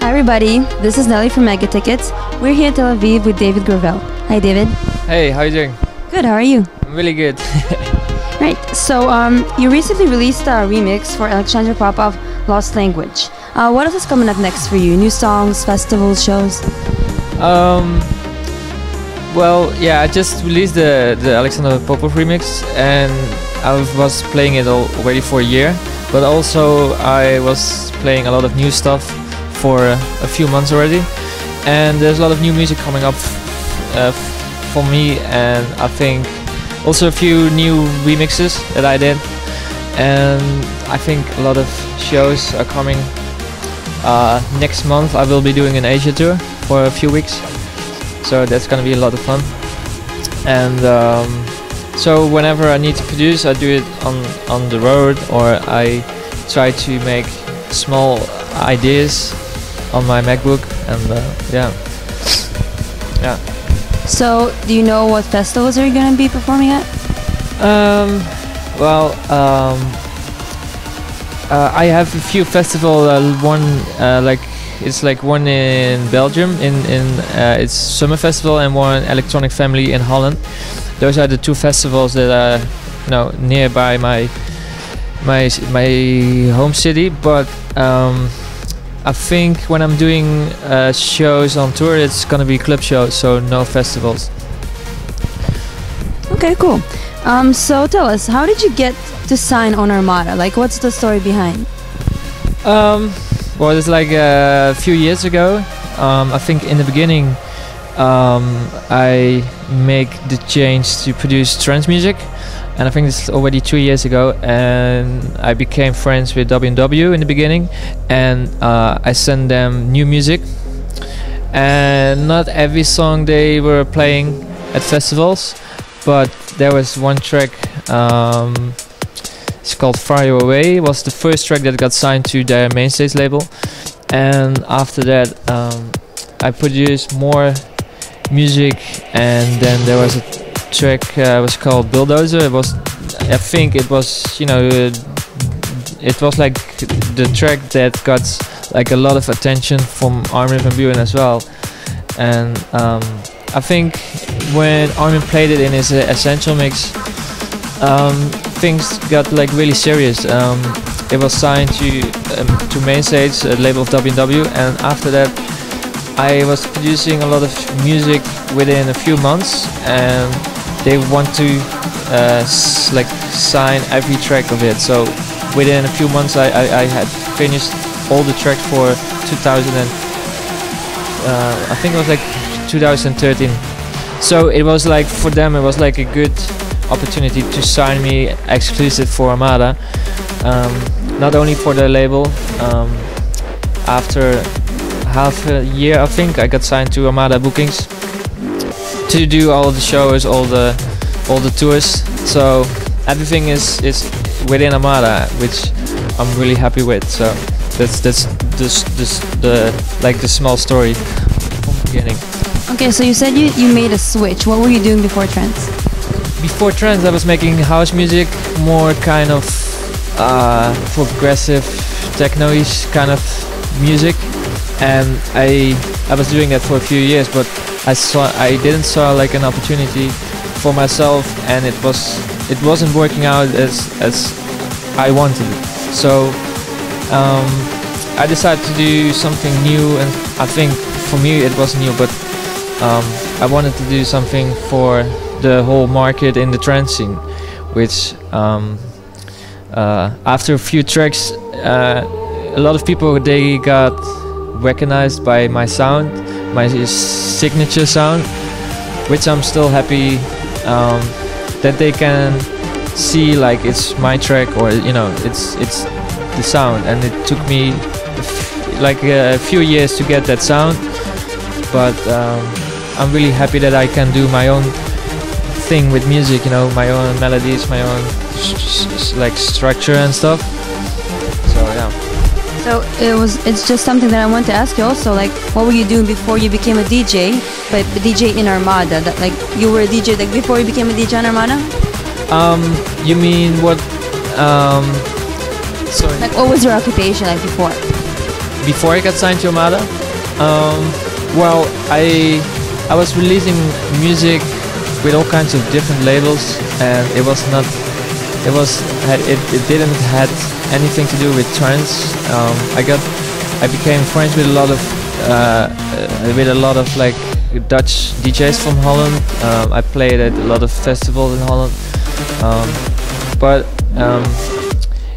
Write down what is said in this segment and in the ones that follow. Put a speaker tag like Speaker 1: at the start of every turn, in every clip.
Speaker 1: Hi everybody, this is Nelly from Megatickets. We're here in Tel Aviv with David Gravell. Hi David.
Speaker 2: Hey, how you doing?
Speaker 1: Good, how are you?
Speaker 2: I'm really good.
Speaker 1: Right, so you recently released a remix for electronic pop of Lost Language. What else is coming up next for you? New songs, festivals, shows?
Speaker 2: Well, yeah, I just released the Alexander Popov remix, and I was playing it already for a year. But also I was playing a lot of new stuff for a few months already, and there's a lot of new music coming up for me, and I think also a few new remixes that I did, and I think a lot of shows are coming. Next month I will be doing an Asia tour for a few weeks, so that's gonna be a lot of fun. And so whenever I need to produce, I do it on the road, or I try to make small ideas on my MacBook, and yeah.
Speaker 1: So, do you know what festivals are you going to be performing at?
Speaker 2: I have a few festivals. One it's one in Belgium, it's Summer Festival, and one Electronic Family in Holland. Those are the two festivals that are nearby my home city. But I think when I'm doing shows on tour, it's gonna be club shows, so no festivals.
Speaker 1: Okay, cool. So tell us, how did you get to sign on Armada? Like, what's the story behind?
Speaker 2: Well, it's like a few years ago. I think in the beginning I make the change to produce trance music, and I think it's already 2 years ago, and I became friends with W&W in the beginning, and I sent them new music, and not every song they were playing at festivals, but there was one track, it's called Far Away. It was the first track that got signed to their Mainstage label, and after that I produced more music, and then there was a track was called Bulldozer. I think it was it was like the track that got like a lot of attention from Armin van Buuren as well, and I think when Armin played it in his Essential mix, things got like really serious. It was signed to Mainstage, a label of W&W, and after that I was producing a lot of music within a few months, and they want to sign every track of it. So within a few months I had finished all the tracks for 2000 and I think it was like 2013. So it was like, for them it was like a good opportunity to sign me exclusive for Armada, not only for the label. After half a year I think I got signed to Armada Bookings to do all the shows, all the tours. So everything is within Armada, which I'm really happy with. So that's the small story from the beginning.
Speaker 1: Okay, so you said you made a switch. What were you doing before trance?
Speaker 2: Before trance I was making house music, more kind of progressive techno-ish kind of music, and I was doing that for a few years, but I didn't saw like an opportunity for myself, and it wasn't working out as I wanted it. So I decided to do something new, and I think for me it was new, but I wanted to do something for the whole market in the trance scene, which after a few tracks a lot of people, they got recognized by my sound, my signature sound, which I'm still happy that they can see like it's my track, or it's the sound. And it took me like a few years to get that sound, but I'm really happy that I can do my own thing with music, my own melodies, my own like structure and stuff. So yeah.
Speaker 1: So it's just something that I want to ask you also, like, what were you doing before you became a DJ, but a DJ in Armada? That, like, you were a DJ like before you became a DJ in Armada?
Speaker 2: You mean what? Sorry.
Speaker 1: Like, what was your occupation like before?
Speaker 2: before I got signed to Armada. Well, I was releasing music with all kinds of different labels, and it didn't had anything to do with trance. I became friends with a lot of like Dutch DJs from Holland. I played at a lot of festivals in Holland, but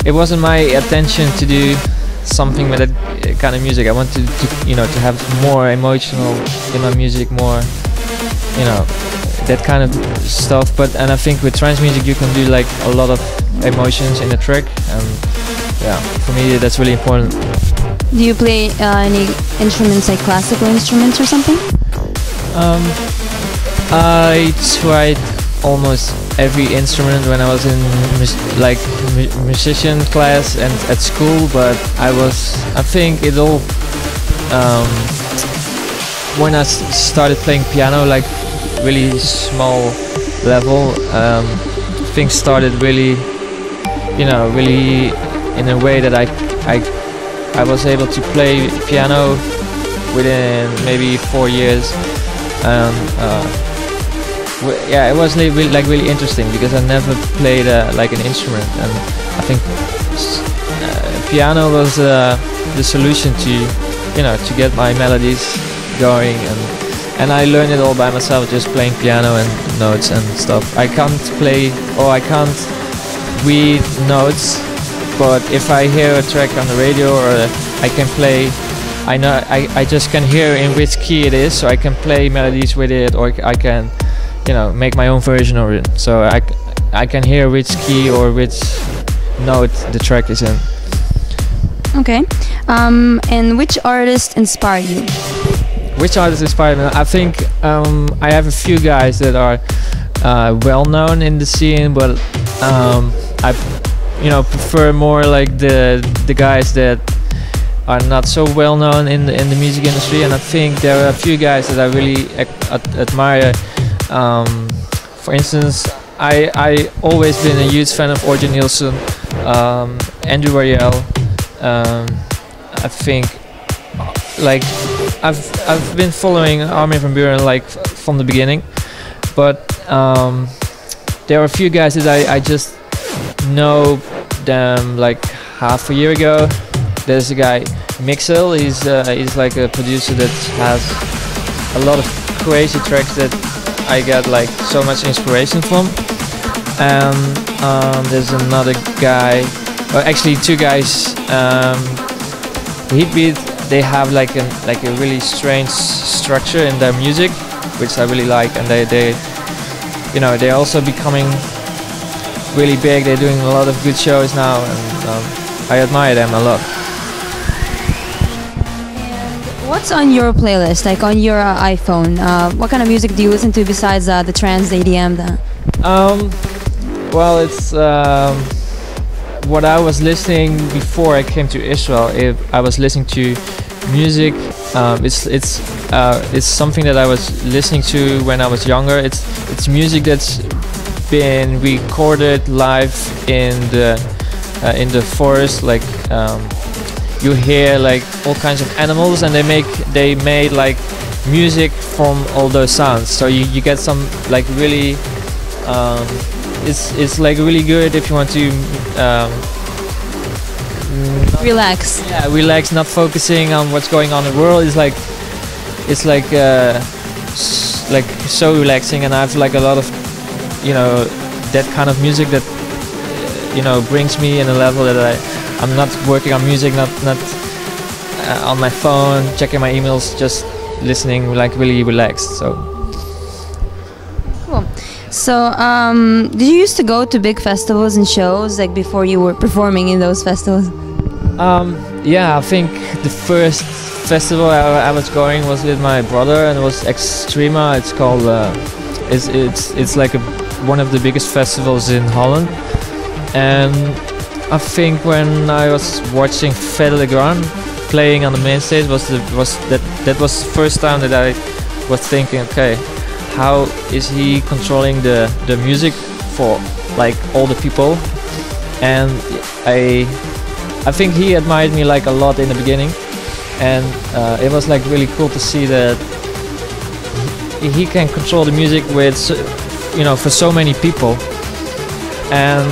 Speaker 2: it wasn't my intention to do something with that kind of music. I wanted to have more emotional in my music, more that kind of stuff. And I think with trance music you can do like a lot of emotions in a track, and yeah, for me that's really important.
Speaker 1: Do you play any instruments, like classical instruments or something?
Speaker 2: I tried almost every instrument when I was in musician class and at school, but I think it all when I started playing piano, like really small level, things started really really in a way that I was able to play piano within maybe 4 years. Yeah, it was really interesting because I never played like an instrument, and I think piano was the solution to get my melodies going, and I learned it all by myself, just playing piano and notes and stuff. I can't play, or I can't read notes, but if I hear a track on the radio, or I can play, I just can hear in which key it is, so I can play melodies with it, or I can make my own version of it, so I can hear which key or which note the track is in.
Speaker 1: Okay. And which artist inspired you?
Speaker 2: Which artist inspired me? I think I have a few guys that are well known in the scene, but I prefer more like the guys that are not so well known in the music industry. And I think there are a few guys that I really admire. For instance, I always been a huge fan of Orjan Nilsen, Andrew Rayel. I think like I've been following Armin van Buuren like from the beginning, but there are a few guys that I just know them like half a year ago. There's a guy Mixel. He's like a producer that has a lot of crazy tracks that I got like so much inspiration from. And there's another guy, or actually two guys. Heatbeat. They have like a really strange structure in their music, which I really like, and they're also becoming really big. They're doing a lot of good shows now, and I admire them a lot.
Speaker 1: What's on your playlist, like on your iPhone? What kind of music do you listen to besides the trance, the EDM?
Speaker 2: Well, it's what I was listening before I came to Israel. I was listening to music. It's something that I was listening to when I was younger. It's music that's been recorded live in the forest, like. You hear like all kinds of animals, and they made like music from all those sounds. So you get some like really it's like really good if you want to
Speaker 1: relax.
Speaker 2: Yeah, relax, not focusing on what's going on in the world. It's like so relaxing, and I have like a lot of that kind of music that brings me in a level that I'm not working on music, not on my phone, checking my emails, just listening, like really relaxed. So
Speaker 1: cool. So did you used to go to big festivals and shows like before you were performing in those festivals?
Speaker 2: Yeah, I think the first festival I was going was with my brother, and it was Extrema. It's called it's like one of the biggest festivals in Holland. And I think when I was watching Fede Legrand playing on the main stage was the first time that I was thinking, okay, how is he controlling the music for like all the people? And I think he admired me like a lot in the beginning, and it was like really cool to see that he can control the music with, for so many people. And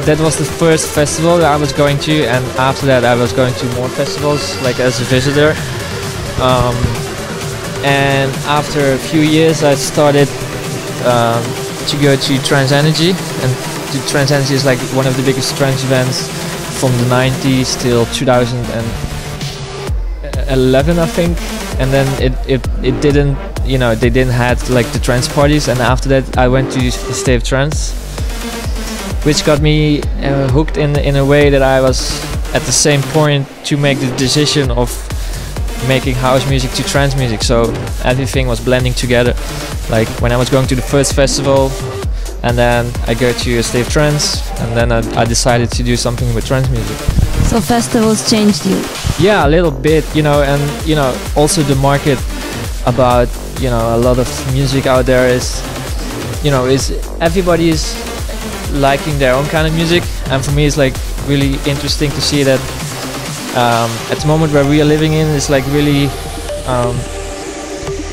Speaker 2: that was the first festival that I was going to, and after that I was going to more festivals, like as a visitor. And after a few years I started to go to Trance Energy, and Trance Energy is like one of the biggest trance events from the 90s till 2011, I think. And then it didn't, they didn't have like the trance parties, and after that I went to State of Trance, which got me hooked in a way that I was at the same point to make the decision of making house music to trance music. So everything was blending together. Like when I was going to the first festival, and then I go to a State of Trance, and then I decided to do something with trance music.
Speaker 1: So festivals changed you?
Speaker 2: Yeah, a little bit, and also the market about a lot of music out there is everybody's liking their own kind of music, and for me it's like really interesting to see that at the moment where we are living in, it's like really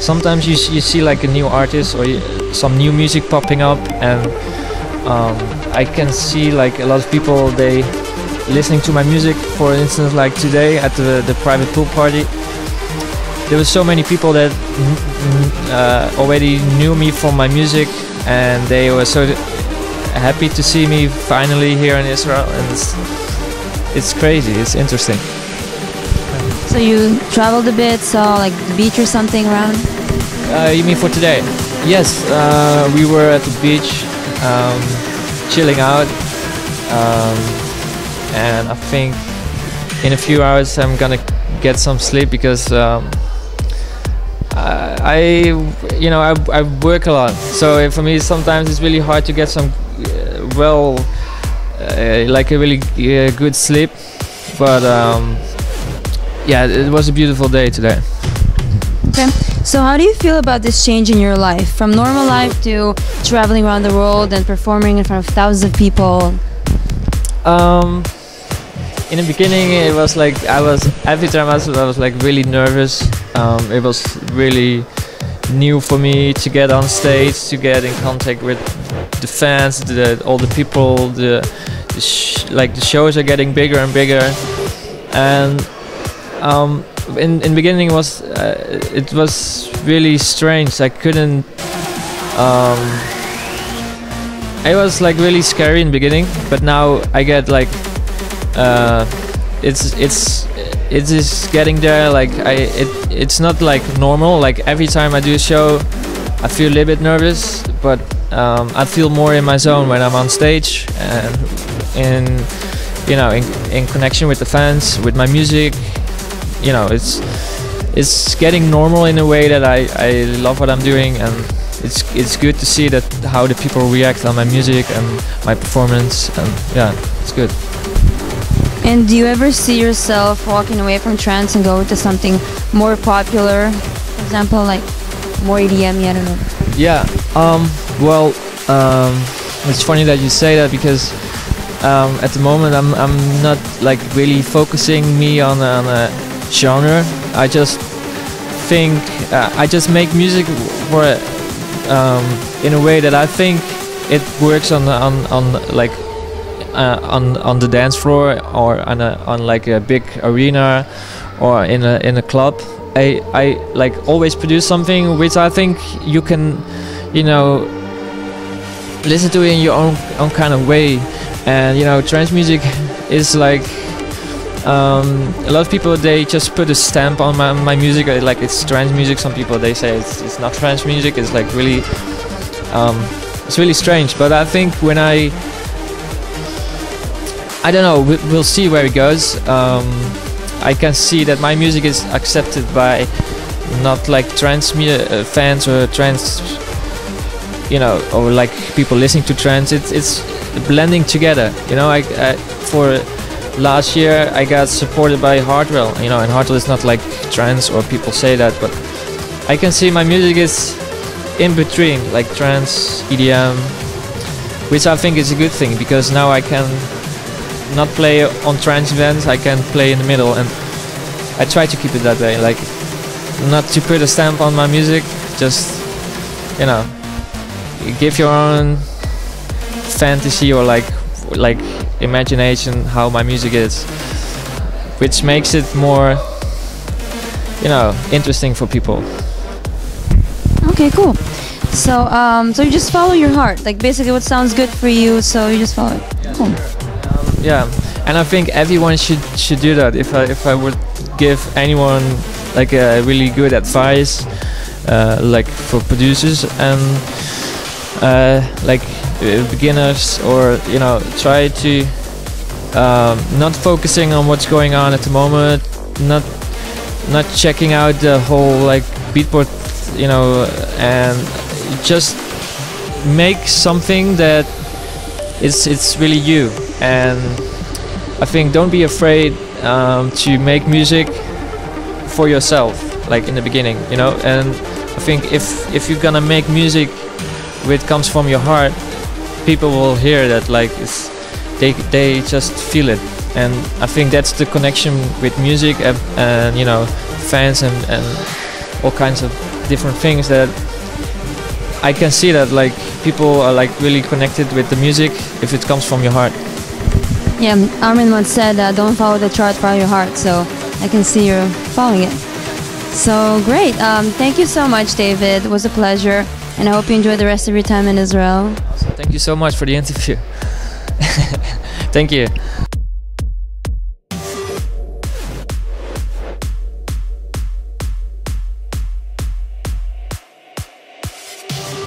Speaker 2: sometimes you see like a new artist or some new music popping up, and I can see like a lot of people, they listening to my music. For instance, like today at the private pool party, there were so many people that already knew me from my music, and they were so happy to see me finally here in Israel, and it's crazy, it's interesting.
Speaker 1: So you traveled a bit, saw like the beach or something around?
Speaker 2: You mean for today? Yes, we were at the beach, chilling out, and I think in a few hours I'm gonna get some sleep, because I work a lot, so for me sometimes it's really hard to get some like a really good sleep. But yeah, it was a beautiful day today.
Speaker 1: Okay, so how do you feel about this change in your life, from normal life to traveling around the world and performing in front of thousands of people?
Speaker 2: In the beginning, it was like every time I was like really nervous. It was really new for me to get on stage, to get in contact with the fans, all the people. The shows are getting bigger and bigger, and in the beginning it was really strange. I couldn't. It was like really scary in the beginning, but now I get like. It is getting there. Like it's not like normal. Like every time I do a show, I feel a little bit nervous, but I feel more in my zone when I'm on stage, and in connection with the fans, with my music. It's getting normal in a way that I love what I'm doing, and it's good to see that how the people react on my music and my performance, and yeah, it's good.
Speaker 1: And do you ever see yourself walking away from trance and go to something more popular, for example, like more EDM? I don't know.
Speaker 2: Yeah. Well, it's funny that you say that, because at the moment I'm not like really focusing me on a genre. I just think I just make music for in a way that I think it works on the dance floor, or on like a big arena, or in a club. I like always produce something which I think you can listen to it in your own kind of way. And trance music is like a lot of people, they just put a stamp on my music, like it's trance music. Some people, they say it's not trance music. It's like really it's really strange. But I think when I don't know, we'll see where it goes. I can see that my music is accepted by not like trance fans or trance, or like people listening to trance. It's blending together. For last year I got supported by Hardwell, and Hardwell is not like trance, or people say that, but I can see my music is in between, like trance, EDM, which I think is a good thing, because now I can not play on trance events, I can play in the middle, and I try to keep it that way, like not to put a stamp on my music, just, you know, give your own fantasy or like imagination how my music is, which makes it more, you know, interesting for people.
Speaker 1: Okay, cool. So so you just follow your heart, like basically what sounds good for you, so you just follow it. Cool.
Speaker 2: Yeah, and I think everyone should do that. If I would give anyone like a really good advice, like for producers and like beginners, or you know, try to not focusing on what's going on at the moment, not checking out the whole like beatport, you know, and just make something that it's really you. And I think don't be afraid to make music for yourself, like in the beginning, you know. And I think if you're gonna make music which comes from your heart, people will hear that, like they just feel it. And I think that's the connection with music and you know, fans and all kinds of different things, that I can see that like people are like really connected with the music if it comes from your heart.
Speaker 1: Yeah, Armin once said, don't follow the chart, follow your heart, so I can see you're following it. So great. Thank you so much, David. It was a pleasure, and I hope you enjoy the rest of your time in Israel.
Speaker 2: So thank you so much for the interview. Thank you.